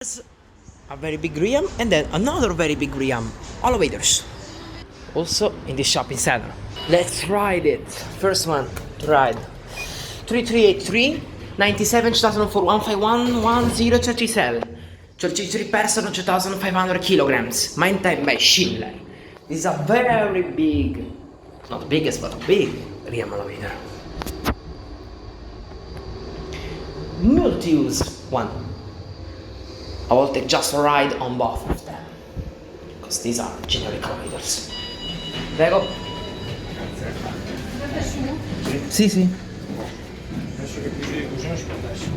A very big Riam and then another very big Riam. Elevators. Also in this shopping center. Let's ride it. First one to ride. 3383 97 2004 151 1037. 33 person 2500 kilograms. Maintained by Schindler. This is a very big, not the biggest, but a big Riam elevator. Multi-use one. I will take just a ride on both of them, because these are generic elevators. Prego. Sì, sì. Adesso che chiudi così non si può adesso.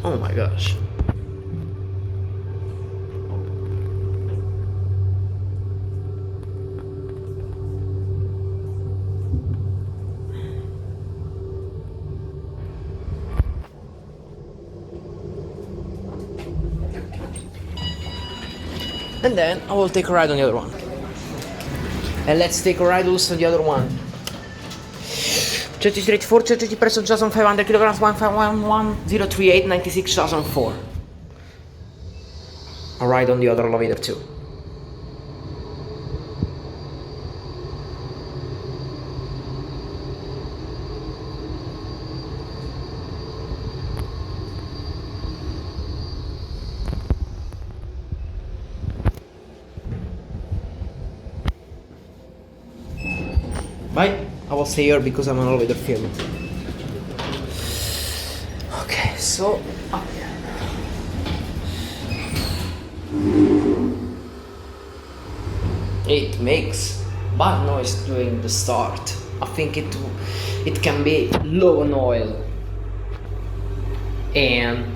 Oh my gosh. And then I will take a ride on the other one. And let's take a ride also on the other one. 3384, 33 person 2500 kilograms, 1511 96 2004. A ride on the other elevator too. Bye. I will stay here because I'm an elevator film. Okay, so up here. It makes bad noise during the start. I think it can be low on oil and